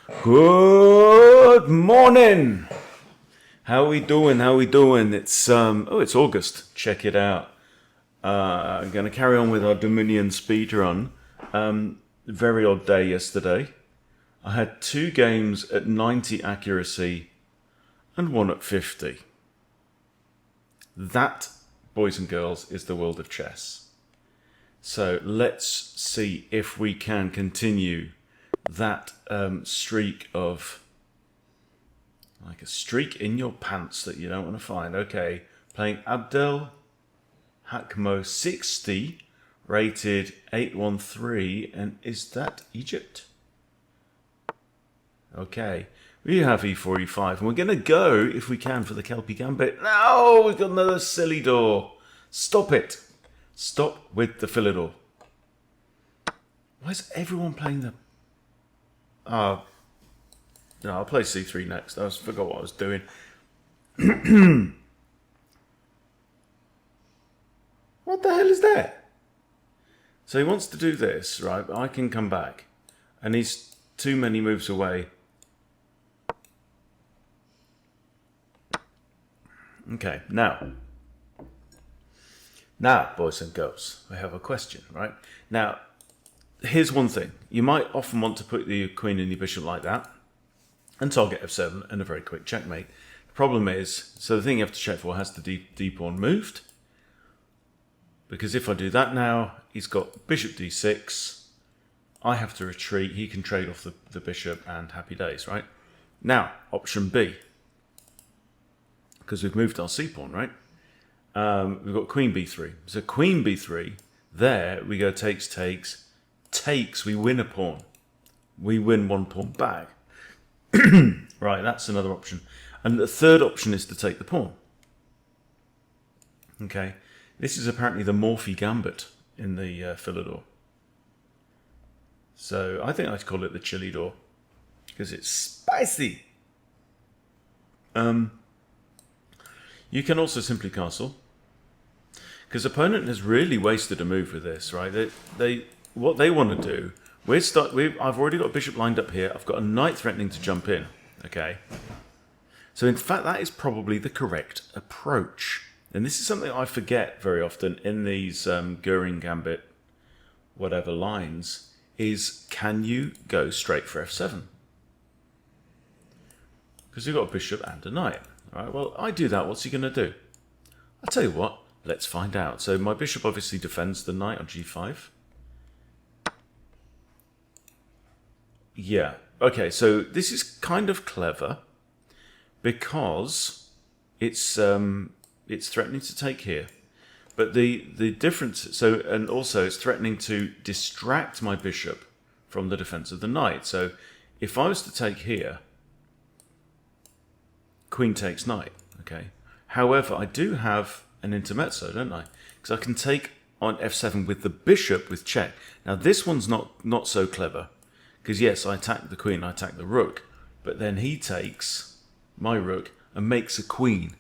Good morning. How we doing? How we doing? It's it's August. Check it out. I'm going to carry on with our Dumminion speedrun. Very odd day yesterday. I had 2 games at 90 accuracy and 1 at 50. That, boys and girls, is the world of chess. So let's see if we can continue that streak of, like a streak in your pants that you don't want to find. Okay, playing Abdel Hakmo 60, rated 813, and is that Egypt? Okay, we have e4, e5, and we're going to go, if we can, for the Kelpie Gambit. No, we've got another silly door. Stop it. Stop with the Philidor. Why is everyone playing the... No, I'll play c3 next. I forgot what I was doing. What the hell is that? So he wants to do this, right? But I can come back. And he's too many moves away. Okay, now, boys and girls, I have a question, right? Now, here's one thing. You might often want to put the queen and your bishop like that and target f7 and a very quick checkmate. The problem is, so the thing you have to check for has the d pawn moved. Because if I do that now, he's got bishop d6. I have to retreat. He can trade off the bishop and happy days, right? Now, option B. Because we've moved our c-pawn, right? We've got queen b3. So queen b3, there we go takes, takes, we win a pawn. We win 1 pawn back. Right, that's another option. And the third option is to take the pawn. Okay, this is apparently the Morphy Gambit in the Philidor. So I think I'd call it the chili door because it's spicy. You can also simply castle, because opponent has really wasted a move with this, right? What they want to do. I've already got a bishop lined up here. I've got a knight threatening to jump in. Okay. So in fact, that is probably the correct approach. And this is something I forget very often in these Goering Gambit, whatever lines, is can you go straight for f7? Because you've got a bishop and a knight. All right, well, I do that. What's he going to do? I'll tell you what. Let's find out. So my bishop obviously defends the knight on g5. Yeah. Okay, so this is kind of clever because it's threatening to take here. But the difference, and also it's threatening to distract my bishop from the defense of the knight. So if I was to take here, queen takes knight, okay? However, I do have an intermezzo, don't I? Because I can take on f7 with the bishop with check. Now this one's not so clever, because yes, I attack the queen, I attack the rook, but then he takes my rook and makes a queen.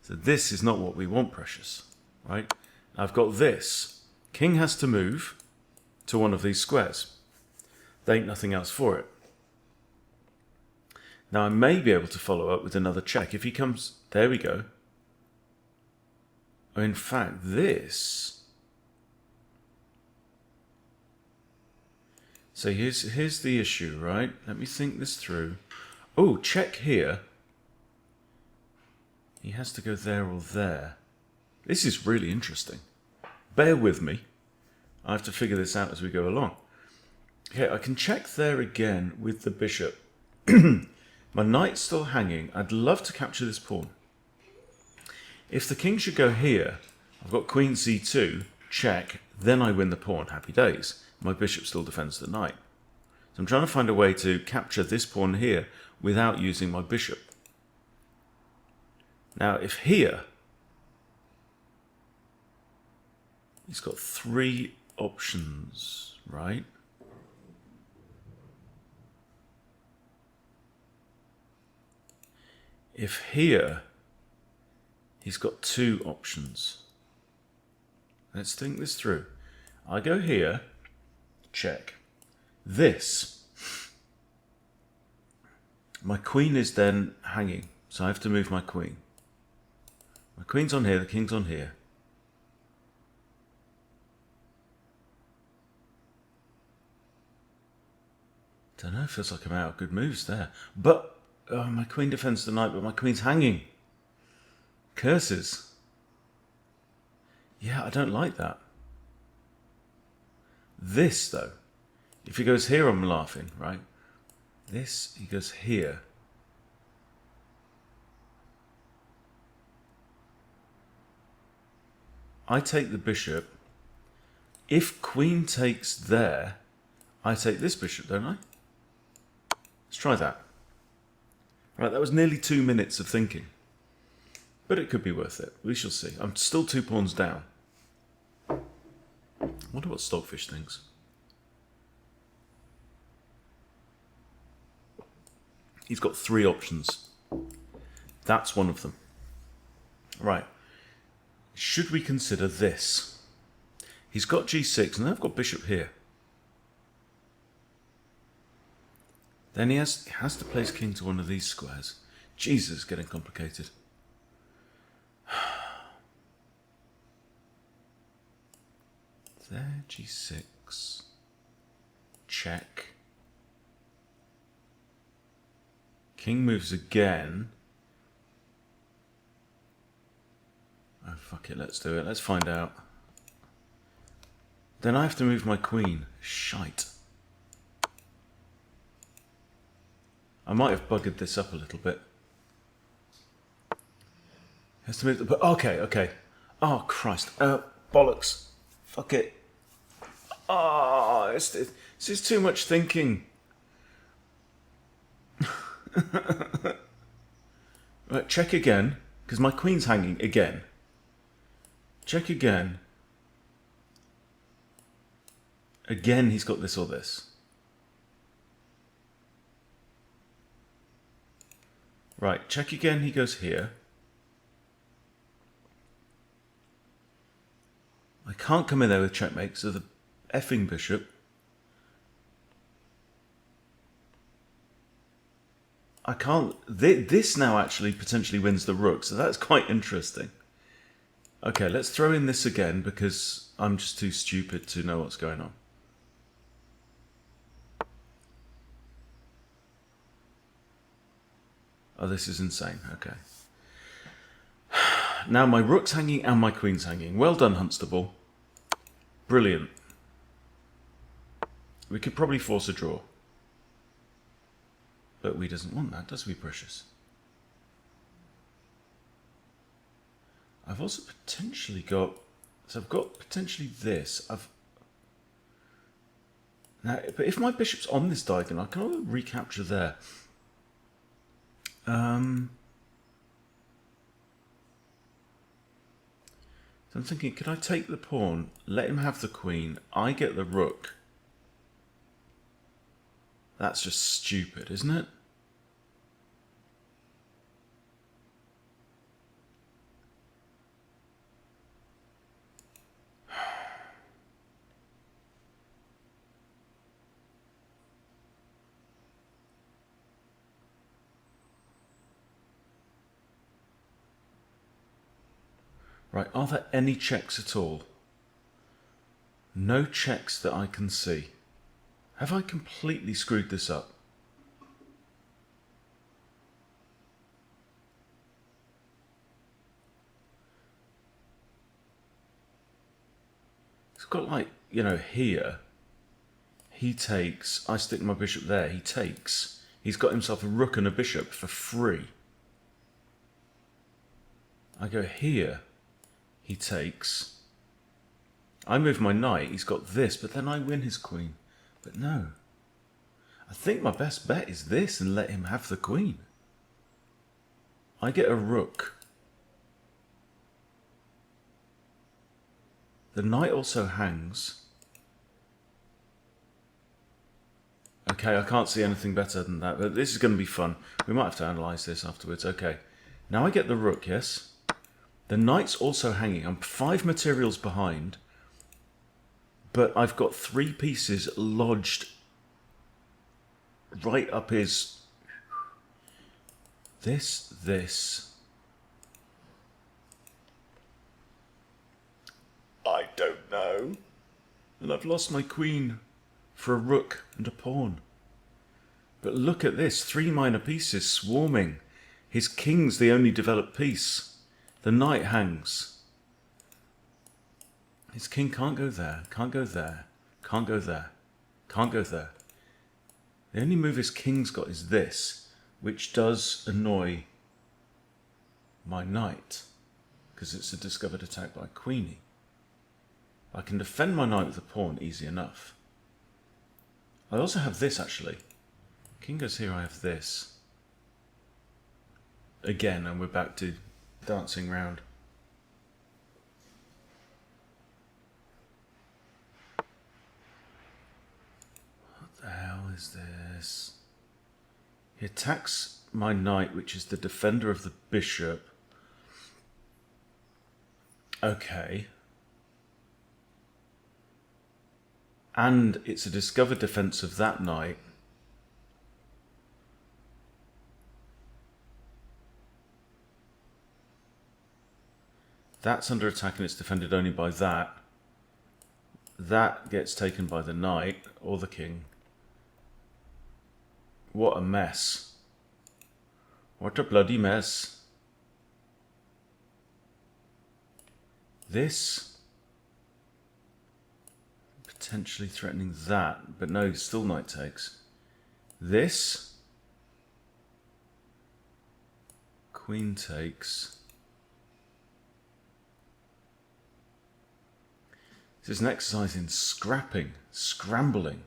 So this is not what we want, precious, right? I've got this. King has to move to one of these squares. There ain't nothing else for it. Now I may be able to follow up with another check. If he comes, there we go. In fact, this. So here's the issue, right? Let me think this through. Oh, check here. He has to go there or there. This is really interesting. Bear with me. I have to figure this out as we go along. Okay, I can check there again with the bishop. My knight's still hanging. I'd love to capture this pawn. If the king should go here, I've got queen c2, check, then I win the pawn, happy days. My bishop still defends the knight. So I'm trying to find a way to capture this pawn here without using my bishop. Now, if here, he's got 3 options, right? If here, he's got 2 options. Let's think this through. I go here, check. This My queen is then hanging, so I have to move my queen. My queen's on here, the king's on here. Don't know, feels like I'm out of good moves there. But my queen defends the knight, but my queen's hanging. Curses. Yeah, I don't like that. This, though, if he goes here, I'm laughing, right? This, he goes here. I take the bishop. If queen takes there, I take this bishop, don't I? Let's try that. Right, that was nearly 2 minutes of thinking. But it could be worth it. We shall see. I'm still 2 pawns down. I wonder what Stockfish thinks. He's got 3 options. That's one of them. Right. Should we consider this? He's got g6, and then I've got bishop here. Then he has to place king to one of these squares. Jesus, getting complicated. There, g6. Check. King moves again. Oh, fuck it, let's do it. Let's find out. Then I have to move my queen. Shite. I might have buggered this up a little bit. Has to move the... Okay. Oh, Christ. Bollocks. Fuck it. Oh, this is too much thinking. Right, check again, because my queen's hanging again. Check again. Again, he's got this or this. Right, check again, he goes here. I can't come in there with checkmate, so the effing bishop. I can't... This now actually potentially wins the rook, so that's quite interesting. Okay, let's throw in this again, because I'm just too stupid to know what's going on. Oh, this is insane. Okay. Now my rook's hanging and my queen's hanging. Well done, Hunstable. Brilliant. We could probably force a draw. But we doesn't want that, does we, precious? I've also potentially got... So I've got potentially this. Now, but if my bishop's on this diagonal, I can also recapture there. So I'm thinking, could I take the pawn, let him have the queen, I get the rook? That's just stupid, isn't it? Right, are there any checks at all? No checks that I can see. Have I completely screwed this up? It's got like, you know, here. He takes, I stick my bishop there, he takes. He's got himself a rook and a bishop for free. I go here. He takes. I move my knight, he's got this, but then I win his queen. But no. I think my best bet is this and let him have the queen. I get a rook. The knight also hangs. Okay, I can't see anything better than that, but this is going to be fun. We might have to analyse this afterwards. Okay, now I get the rook, yes? The knight's also hanging. I'm 5 materials behind, but I've got 3 pieces lodged right up his... This. I don't know. And I've lost my queen for a rook and a pawn. But look at this, 3 minor pieces swarming. His king's the only developed piece. The knight hangs. His king can't go there, can't go there, can't go there, can't go there. The only move his king's got is this, which does annoy my knight, because it's a discovered attack by queenie. I can defend my knight with a pawn easy enough. I also have this actually. King goes here, I have this. Again, and we're back to dancing round. What the hell is this? He attacks my knight, which is the defender of the bishop. Okay. And it's a discovered defense of that knight. That's under attack and it's defended only by that. That gets taken by the knight or the king. What a mess. What a bloody mess. This potentially threatening that, but no, still knight takes. This queen takes. This is an exercise in scrapping, scrambling.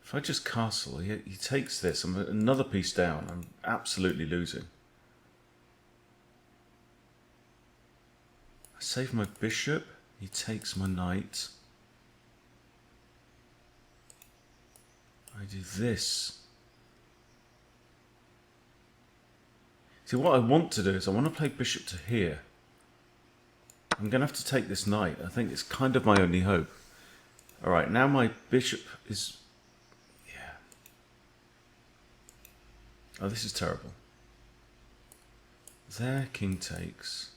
If I just castle, he takes this. I'm another piece down. I'm absolutely losing. I save my bishop. He takes my knight. I do this. See, what I want to do is I want to play bishop to here. I'm going to have to take this knight. I think it's kind of my only hope. Alright, now my bishop is... Yeah. Oh, this is terrible. There, king takes.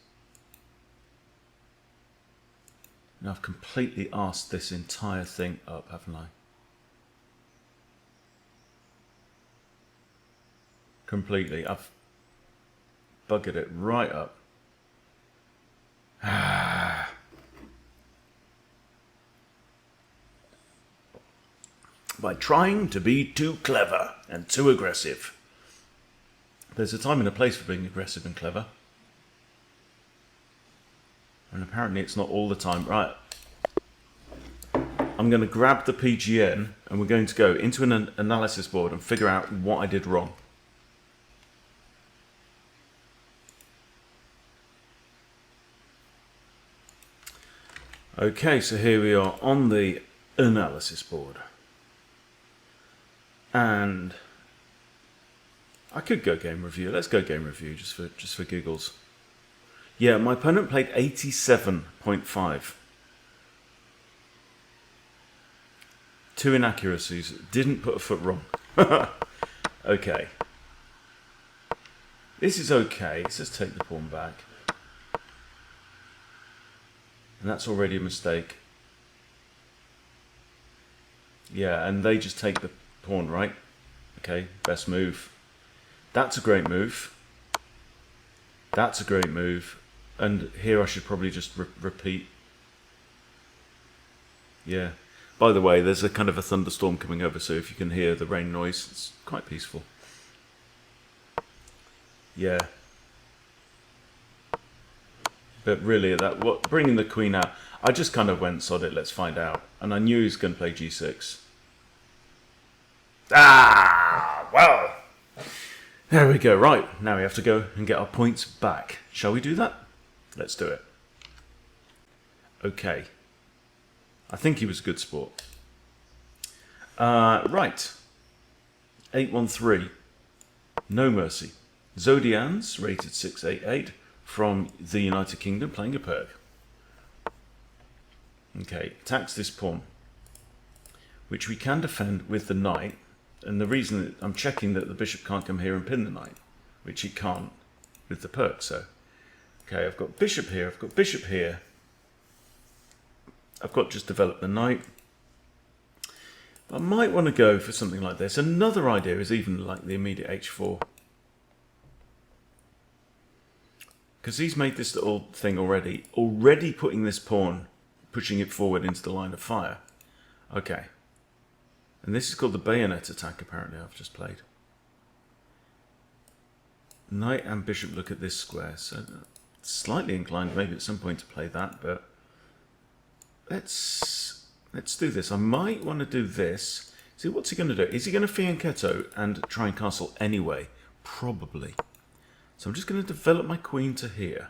Now I've completely arsed this entire thing up, haven't I? Completely. I've buggered it right up. By trying to be too clever and too aggressive. There's a time and a place for being aggressive and clever. And apparently it's not all the time. Right. I'm going to grab the PGN and we're going to go into an analysis board and figure out what I did wrong. Okay, so here we are on the analysis board. And I could go game review. Let's go game review just for giggles. Yeah, my opponent played 87.5. 2 inaccuracies. Didn't put a foot wrong. Okay. This is okay. Let's just take the pawn back. And that's already a mistake. Yeah, and they just take the pawn, right? Okay, best move. That's a great move. That's a great move. And here I should probably just repeat. Yeah. By the way, there's a kind of a thunderstorm coming over, so if you can hear the rain noise, it's quite peaceful. Yeah. But really, bringing the queen out, I just kind of went, sod it, let's find out. And I knew he was going to play g6. Ah, well. There we go. Right, now we have to go and get our points back. Shall we do that? Let's do it. Okay. I think he was a good sport. Right. 813. No Mercy. Zodians, rated 688. From the United Kingdom, playing a Perg. Okay, attacks this pawn, which we can defend with the knight. And the reason that I'm checking that the bishop can't come here and pin the knight, which he can't with the perk. So, okay, I've got bishop here, I've got bishop here. I've got just developed the knight. I might want to go for something like this. Another idea is even like the immediate h4. Because he's made this little thing already putting this pawn, pushing it forward into the line of fire. Okay. And this is called the bayonet attack, apparently, I've just played. Knight and bishop look at this square, so slightly inclined maybe at some point to play that, but let's do this. I might want to do this. See, what's he going to do? Is he going to fianchetto and try and castle anyway? Probably. So I'm just going to develop my queen to here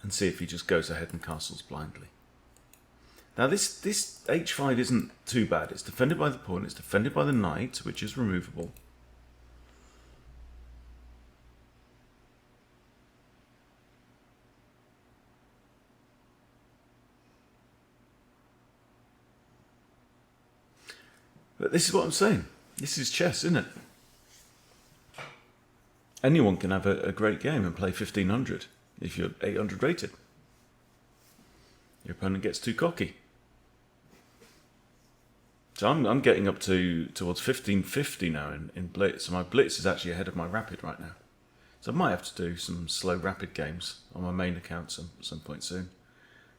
and see if he just goes ahead and castles blindly. Now this h5 isn't too bad. It's defended by the pawn, it's defended by the knight, which is removable. But this is what I'm saying. This is chess, isn't it? Anyone can have a great game and play 1500 if you're 800 rated. Your opponent gets too cocky. So I'm getting up towards 1550 now in blitz. So my blitz is actually ahead of my rapid right now. So I might have to do some slow rapid games on my main account some point soon.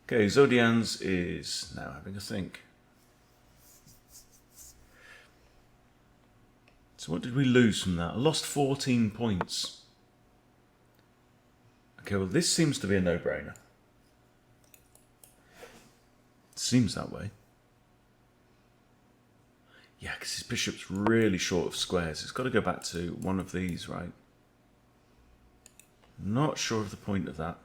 Okay, Zodians is now having a think. So what did we lose from that? I lost 14 points. Okay, well this seems to be a no-brainer. It seems that way. Yeah, because his bishop's really short of squares. It's got to go back to one of these, right? Not sure of the point of that.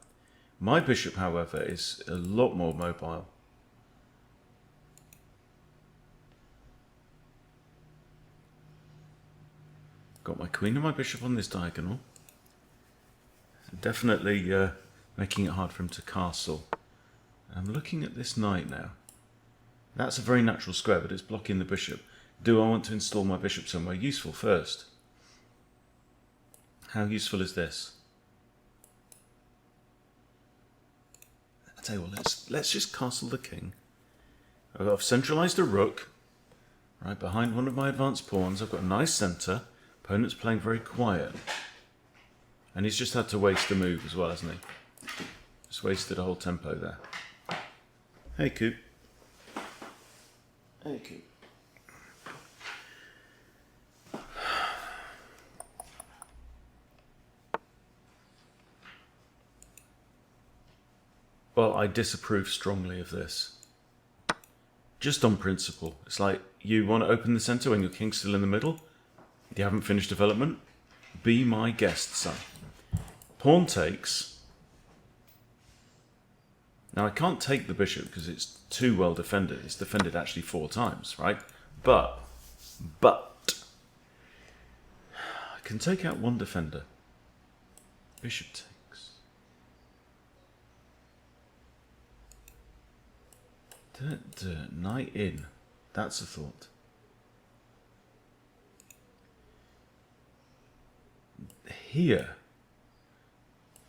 My bishop, however, is a lot more mobile. Got my queen and my bishop on this diagonal. Definitely making it hard for him to castle. I'm looking at this knight now. That's a very natural square, but it's blocking the bishop. Do I want to install my bishop somewhere useful first? How useful is this? I tell you what, let's just castle the king. I've centralized a rook right behind one of my advanced pawns. I've got a nice center. Opponent's playing very quiet. And he's just had to waste a move as well, hasn't he? Just wasted a whole tempo there. Hey, Coop. Hey, Coop. Well, I disapprove strongly of this. Just on principle. It's like, you want to open the center when your king's still in the middle? You haven't finished development? Be my guest, son. Pawn takes. Now I can't take the bishop because it's too well defended. It's defended actually 4 times, right? But I can take out one defender. Bishop takes. Knight in. That's a thought. Here,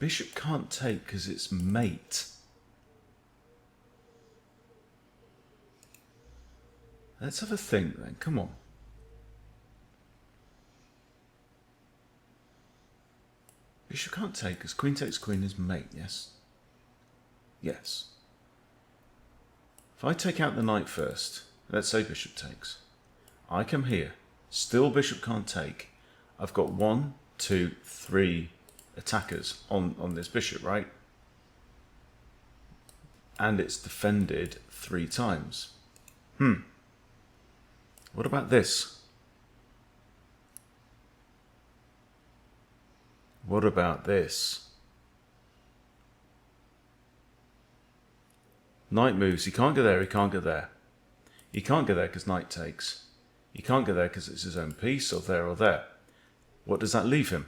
bishop can't take because it's mate. Let's have a think then, come on. Bishop can't take because queen takes queen is mate, yes? Yes. If I take out the knight first, let's say bishop takes. I come here, still bishop can't take. I've got 1, 2, 3 attackers on this bishop, right? And it's defended 3 times. What about this? What about this? Knight moves. He can't go there, he can't go there. He can't go there because knight takes. He can't go there because it's his own piece, or there or there. What does that leave him?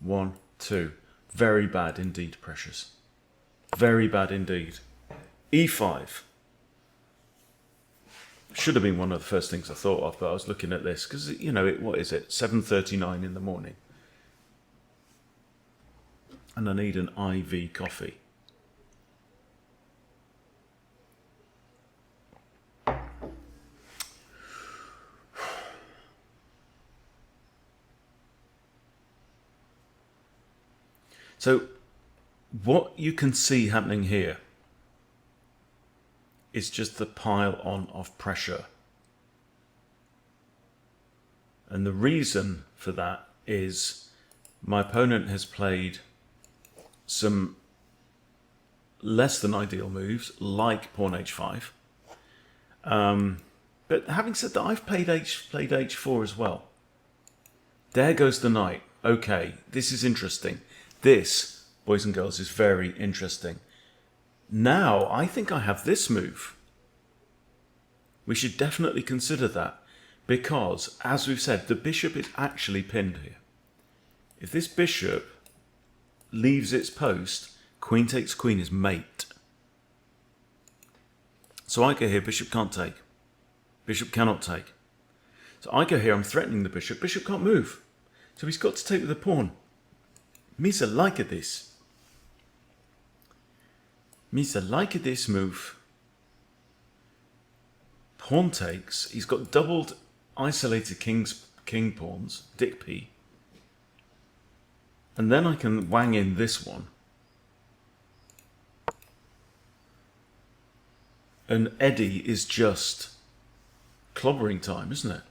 1, 2. Very bad indeed, Precious. Very bad indeed. E5. Should have been one of the first things I thought of, but I was looking at this because, you know, what is it? 7:39 in the morning. And I need an IV coffee. So what you can see happening here is just the pile on of pressure. And the reason for that is my opponent has played some less than ideal moves, like pawn h5. But having said that, I've played h4 as well. There goes the knight. Okay, this is interesting. This, boys and girls, is very interesting. Now, I think I have this move. We should definitely consider that because, as we've said, the bishop is actually pinned here. If this bishop leaves its post, queen takes queen is mate. So I go here, bishop can't take. Bishop cannot take. So I go here, I'm threatening the bishop. Bishop can't move. So he's got to take with the pawn. Misa like this. Misa like this move. Pawn takes. He's got doubled isolated king pawns. Dick P. And then I can wang in this one. And Eddie is just clobbering time, isn't it?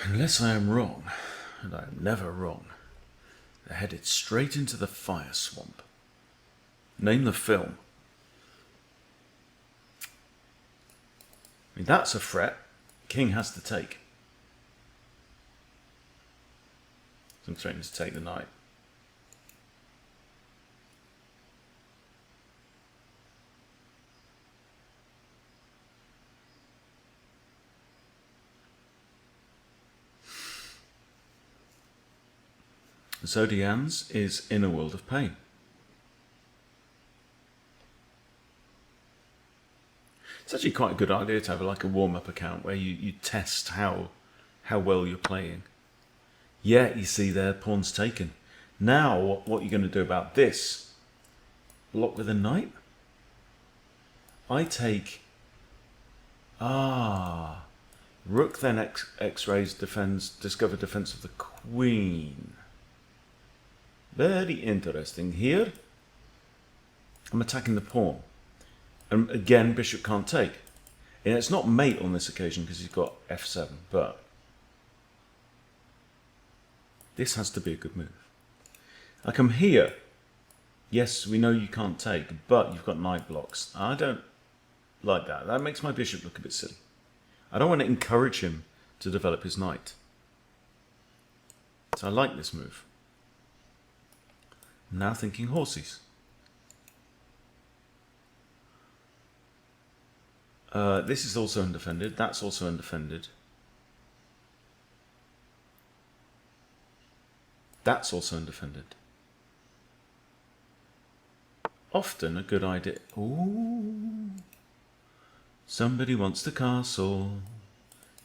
Unless I am wrong, and I am never wrong, they're headed straight into the fire swamp. Name the film. I mean, that's a threat. King has to take. So I'm threatening to take the knight. Zodian's is in a world of pain. It's actually quite a good idea to have like a warm-up account where you test how well you're playing. Yeah, you see there, pawn's taken. Now, what you're going to do about this? Block with a knight? I take... Rook then X-rays discover defense of the queen. Very interesting here. I'm attacking the pawn. And again, bishop can't take. And it's not mate on this occasion because he's got f7, but this has to be a good move. I come here. Yes, we know you can't take, but you've got knight blocks. I don't like that. That makes my bishop look a bit silly. I don't want to encourage him to develop his knight. So I like this move. I'm now thinking horses. This is also undefended. That's also undefended. That's also undefended. Often a good idea. Ooh. Somebody wants the castle.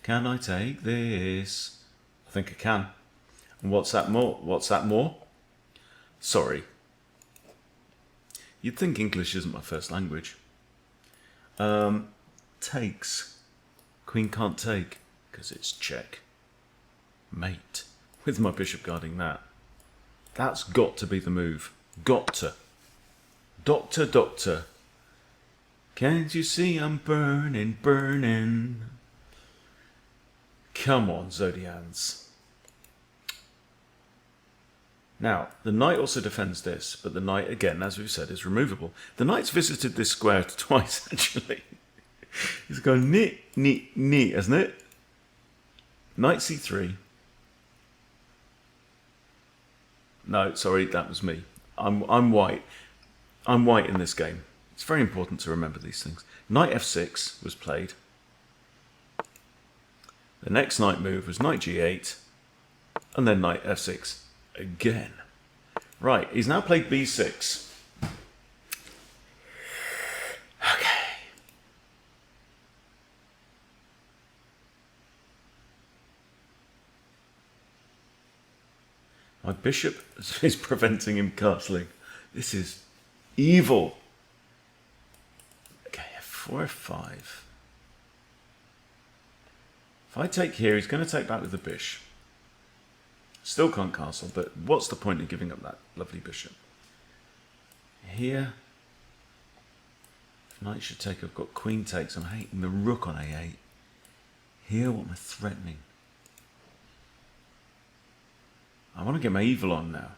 Can I take this? I think I can. And what's that more? What's that more? Sorry. You'd think English isn't my first language. Takes. Queen can't take because it's check. Mate. With my bishop guarding that. That's got to be the move. Got to. Doctor, doctor. Can't you see I'm burning, burning? Come on, Zodians. Now, the knight also defends this, but the knight, again, as we've said, is removable. The knight's visited this square twice, actually. He's gone neat, neat, neat, hasn't it? Knight c3. No, sorry, that was me. I'm white. I'm white in this game. It's very important to remember these things. Knight f6 was played. The next knight move was knight g8, and then knight f6 again. Right, he's now played b6. Okay. My bishop is preventing him castling. This is evil. Okay, f4, f5. If I take here, he's going to take back with the bishop. Still can't castle, but what's the point in giving up that lovely bishop? Here, if knight should take, I've got queen takes. I'm hating the rook on a8. Here, what am I threatening? I want to get my evil on now.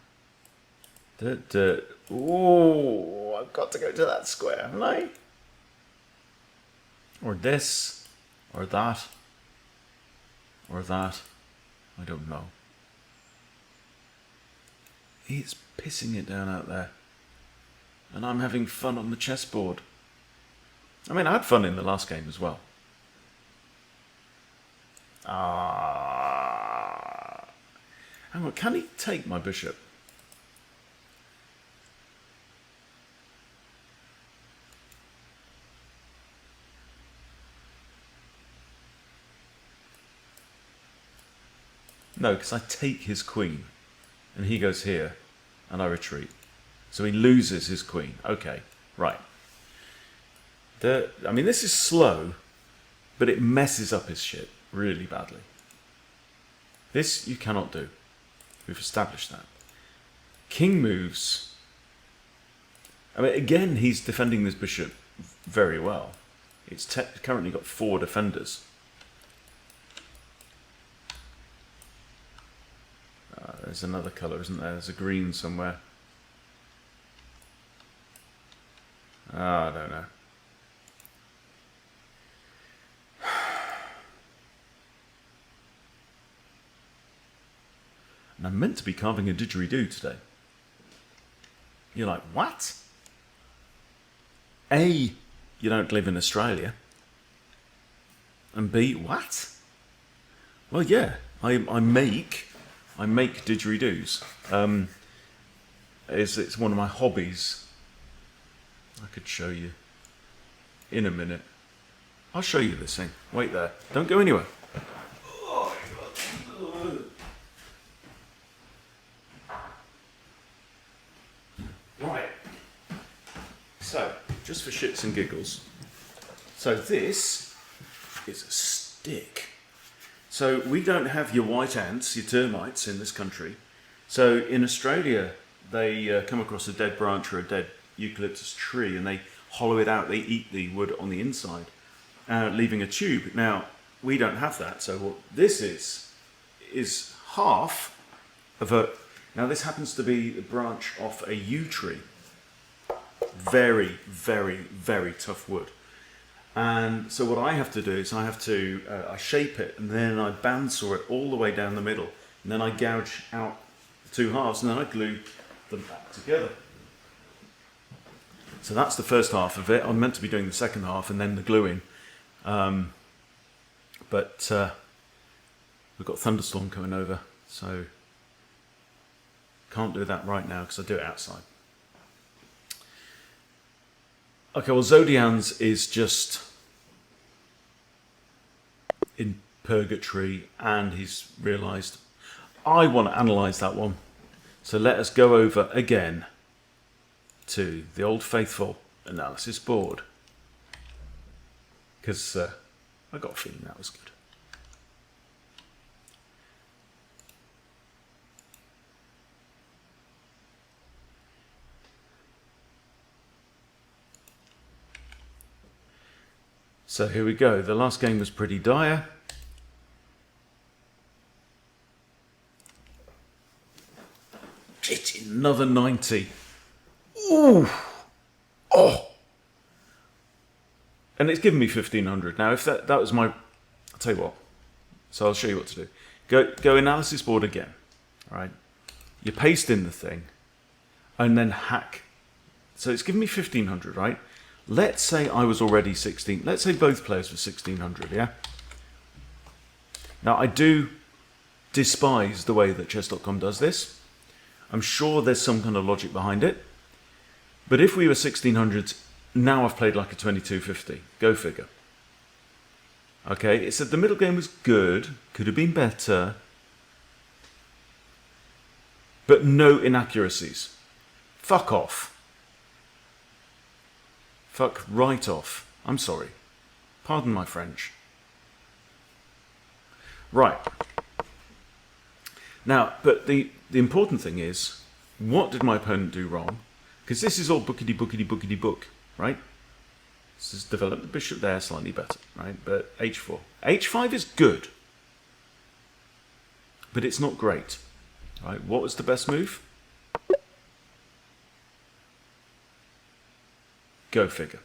Oh, I've got to go to that square, haven't I? Or this, or that, or that. I don't know. He's pissing it down out there. And I'm having fun on the chessboard. I mean, I had fun in the last game as well. Hang on, can he take my bishop? No, because I take his queen. And he goes here, and I retreat. So he loses his queen. Okay, right. I mean, this is slow, but it messes up his shit really badly. This you cannot do. We've established that. King moves. I mean, again, he's defending this bishop very well. It's currently got 4 defenders. There's another colour, isn't there? There's a green somewhere. I don't know. And I'm meant to be carving a didgeridoo today. You're like, what? A, you don't live in Australia. And B, what? Well, yeah, I make didgeridoos. It's one of my hobbies. I could show you in a minute. I'll show you this thing. Wait there. Don't go anywhere. Oh my God. Right. So, just for shits and giggles. So this is a stick. So we don't have your white ants, your termites in this country. So in Australia, they come across a dead branch or a dead eucalyptus tree and they hollow it out. They eat the wood on the inside, leaving a tube. Now, we don't have that. So what this is half of a... Now this happens to be the branch off a yew tree. Very, very, very tough wood. And so what I have to do is I shape it and then I bandsaw it all the way down the middle. And then I gouge out the 2 halves and then I glue them back together. So that's the first half of it. I'm meant to be doing the second half and then the gluing. But we've got thunderstorm coming over, so can't do that right now because I do it outside. Okay, well, Zodian's is just in purgatory and he's realised I want to analyse that one. So let us go over again to the old faithful analysis board because I got a feeling that was good. So here we go. The last game was pretty dire. It's another 90. Ooh. Oh. And it's given me 1500. Now, if that was my... I'll tell you what. So I'll show you what to do. Go analysis board again. All right. You paste in the thing and then hack. So it's given me 1500, right? Let's say I was already 16. Let's say both players were 1600, yeah? Now, I do despise the way that chess.com does this. I'm sure there's some kind of logic behind it. But if we were 1600s, now I've played like a 2250. Go figure. Okay, it said the middle game was good, could have been better, but no inaccuracies. Fuck off. Fuck right off. I'm sorry. Pardon my French. Right. Now, but the important thing is, what did my opponent do wrong? Because this is all bookity book, right? This is develop the bishop there slightly better, right? But h4. h5 is good, but it's not great, right? What was the best move? Go figure.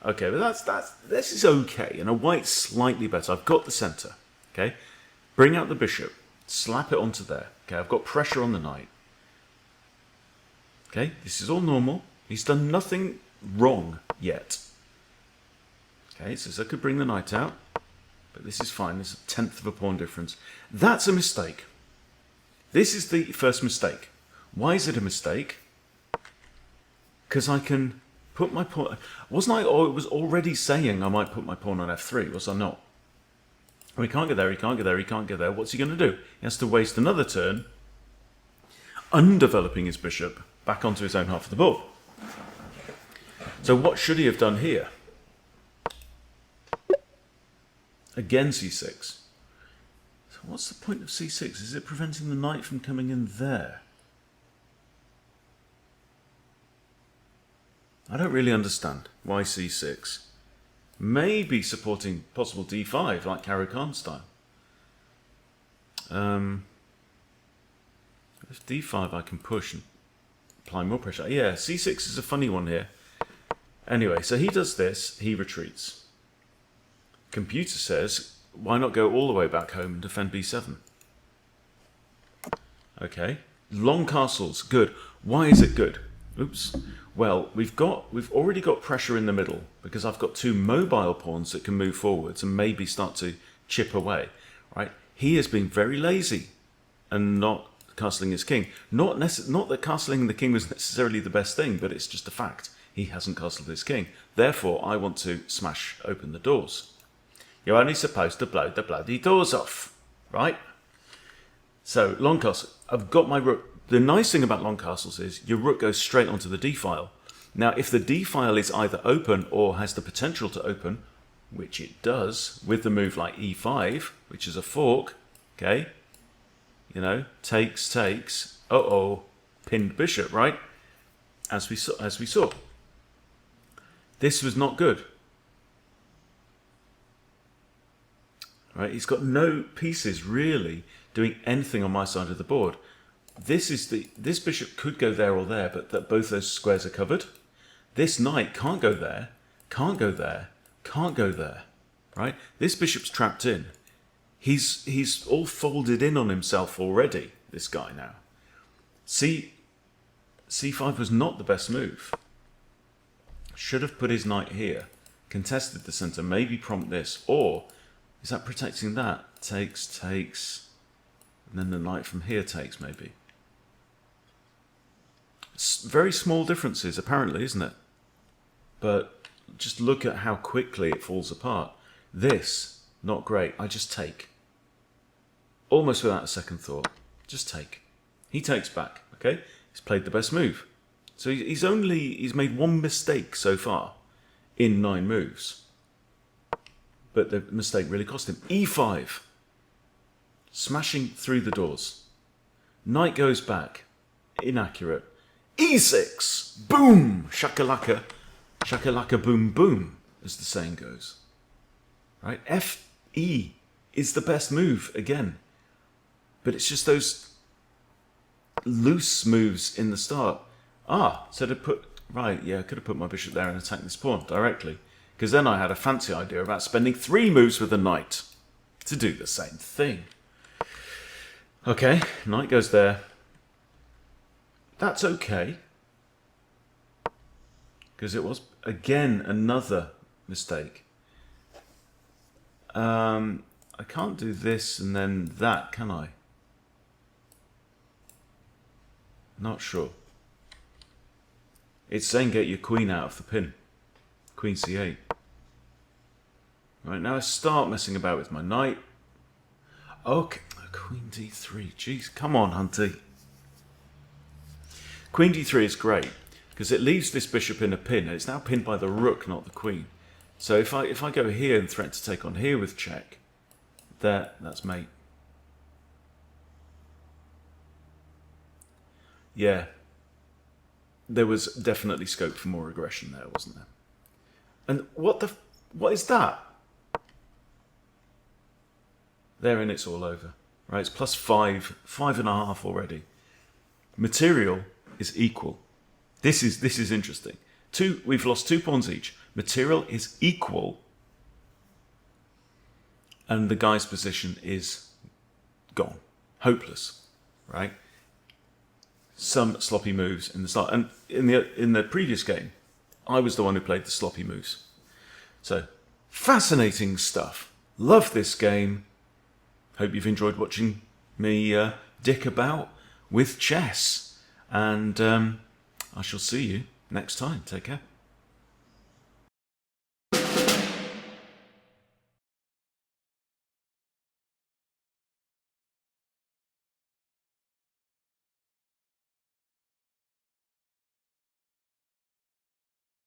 Okay, but this is okay, and a white's slightly better. I've got the center, okay? Bring out the bishop, slap it onto there. Okay, I've got pressure on the knight. Okay, this is all normal. He's done nothing wrong yet. Okay, so I could bring the knight out, but this is fine. There's a tenth of a pawn difference. That's a mistake. This is the first mistake. Why is it a mistake? Because I can put my pawn... Wasn't I was already saying I might put my pawn on f3, was I not? Well, he can't get there, he can't get there, he can't get there. What's he going to do? He has to waste another turn undeveloping his bishop back onto his own half of the board. So what should he have done here? Again c6. So what's the point of c6? Is it preventing the knight from coming in there? I don't really understand why c6. Maybe supporting possible d5 like Caro-Kann style. If d5 I can push and apply more pressure. Yeah, c6 is a funny one here. Anyway, so he does this, he retreats. Computer says, why not go all the way back home and defend b7? Okay, long castles, good. Why is it good? Oops. Well, we've already got pressure in the middle because I've got two mobile pawns that can move forwards and maybe start to chip away, right? He has been very lazy and not castling his king. Not that castling the king was necessarily the best thing, but it's just a fact. He hasn't castled his king. Therefore, I want to smash open the doors. You're only supposed to blow the bloody doors off, right? So, long castle. I've got my rook. The nice thing about long castles is your rook goes straight onto the d-file. Now, if the d-file is either open or has the potential to open, which it does, with the move like e5, which is a fork, okay? You know, takes, uh-oh, pinned bishop, right? As we saw. This was not good. Right? He's got no pieces really doing anything on my side of the board. This bishop could go there or there, but that both those squares are covered. This knight can't go there, can't go there, can't go there. Right? This bishop's trapped in. He's all folded in on himself already, this guy now. C5 was not the best move. Should have put his knight here, contested the center, maybe prompt this, or is that protecting that? Takes, and then the knight from here takes maybe. It's very small differences apparently, isn't it? But just look at how quickly it falls apart. This, not great, I just take. Almost without a second thought, just take. He takes back, okay? He's played the best move. So he's made one mistake so far in 9 moves. But the mistake really cost him. E5. Smashing through the doors. Knight goes back. Inaccurate. E6. Boom. Shakalaka. Shakalaka boom boom, as the saying goes. Right? FE is the best move again. But it's just those loose moves in the start. So to put... Right, yeah, I could have put my bishop there and attacked this pawn directly. Because then I had a fancy idea about spending 3 moves with the knight to do the same thing. Okay, knight goes there. That's okay. Because it was, again, another mistake. I can't do this and then that, can I? Not sure. It's saying get your queen out of the pin. Queen c8. Right, now I start messing about with my knight. Okay, queen d3. Jeez, come on, Hunty. Queen d3 is great because it leaves this bishop in a pin. It's now pinned by the rook, not the queen. So if I go here and threaten to take on here with check, that's mate. Yeah, there was definitely scope for more aggression there, wasn't there? And what is that? There, and it's all over. Right, it's plus 5, 5.5 already. Material is equal. This is interesting. We've lost 2 pawns each. Material is equal, and the guy's position is gone, hopeless. Right. Some sloppy moves in the start, and in the previous game, I was the one who played the sloppy moves. So, fascinating stuff. Love this game. Hope you've enjoyed watching me dick about with chess. And I shall see you next time. Take care.